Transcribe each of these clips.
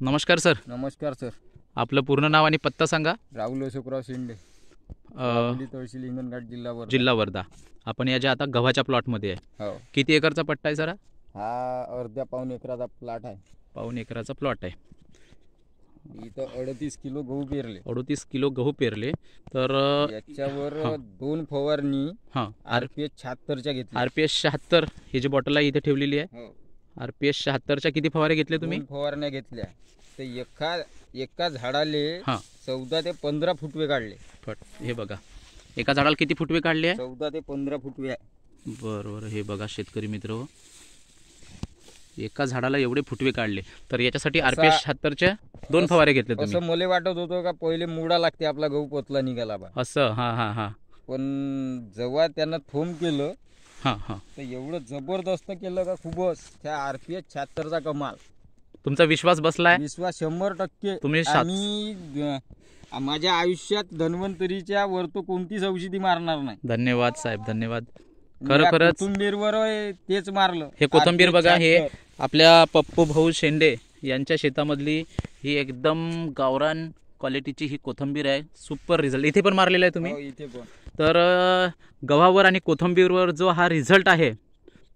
नमस्कार सर. नमस्कार सर. आपलं पूर्ण नाव आणि पत्ता सांगा. राहुल अशोकराव शेंडे, तहसील हिंगणघाट, जिल्हा वर्धा. जिल्हा वर्धा. आपण या ज्या आता गव्हाच्या प्लॉटमध्ये आहे. हो. किती एकरचा पट्टा आहे सर? हा अर्ध्या पाऊण एकराचा प्लॉट आहे. पाऊण एकराचा प्लॉट आहे. इथं 38 किलो गहू पेरले. 38 किलो गहू पेरले. तर याच्यावर 2 फवारणी हां RPS 76च्या घेतल्या. RPS 76 ही जी बॉटल आहे इथे ठेवलेली आहे. हो. RPS 76च्या किती फवारे घेतले तुम्ही? 2 फवारण्या घेतल्या. तर एका झाडाले 14 ते 15 फुटवे काढले. हे बघा, एका झाडाला किती फुटवे काढले आहे? 14 ते 15 फुटवे आहे. बरोबर. हे बघा शेतकरी मित्र, एका झाडाला एवढे फुटवे काढले. तर याच्यासाठी RPS 76च्या 2 फवारे घेतले तुम्ही. असं मला वाटत होतं का पहिले मुडा लागते आपला गहू पोतला निघाला बा असं. हां हां हां. पण जेव्हा त्यानं थोम केलं हां हां तर एवढं जबरदस्त केलं का खूपच. त्या RPS 76चा कमाल. तुमचा विश्वास बसलाय? विश्वास 100%. तुम्ही आणि माझ्या आयुष्यात धन्वंतरीच्या वर तो कोणतीच औषधी मारणार नाही. धन्यवाद साहेब, धन्यवाद. खरोखरच कोथिंबीरवर तेच मारलं. हे कोथिंबीर बघा, हे आपल्या पप्पू भाऊ शेंडे यांच्या शेतामधली ही एकदम गावरान क्वालिटीची ही कोथिंबीर आहे. Super result. इथे पण मारलेला आहे तुम्ही? इथे पण. तर गव्हावर आणि कोथिंबीरवर जो हा रिझल्ट आहे,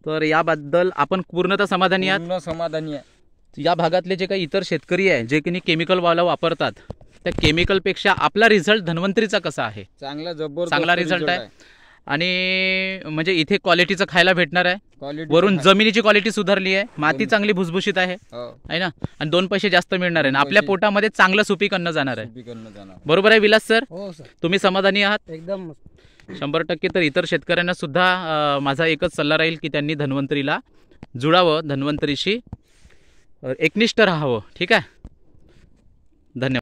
तर याबद्दल आपण पूर्णतः समाधानी आहात? पूर्ण समाधानी आहे. या भागातले जे काही इतर शेतकरी आहे जे की केमिकल वाला वापरतात, त्या केमिकलपेक्षा आपला रिझल्ट धन्वंतरीचा कसा आहे? चांगला रिझल्ट आहे. आणि म्हणजे इथे क्वालिटीचं खायला भेटणार आहे. वरून जमिनीची क्वालिटी सुधारली आहे. माती चांगली भुसभुशीत आहे ना. आणि 2 पैसे जास्त मिळणार आहे. आपल्या पोटामध्ये चांगलं सुपीक अन्न जाणार आहे. बरोबर आहे विलास सर? हो सर. तुम्ही समाधानी आहात? एकदम 100%. तर इतर शेतकऱ्यांना सुद्धा माझा एकच सल्ला राहील की त्यांनी धन्वंतरीला जुळावं, धन्वंतरीशी एकनिष्ठ राहावं. ठीक आहे. धन्यवाद.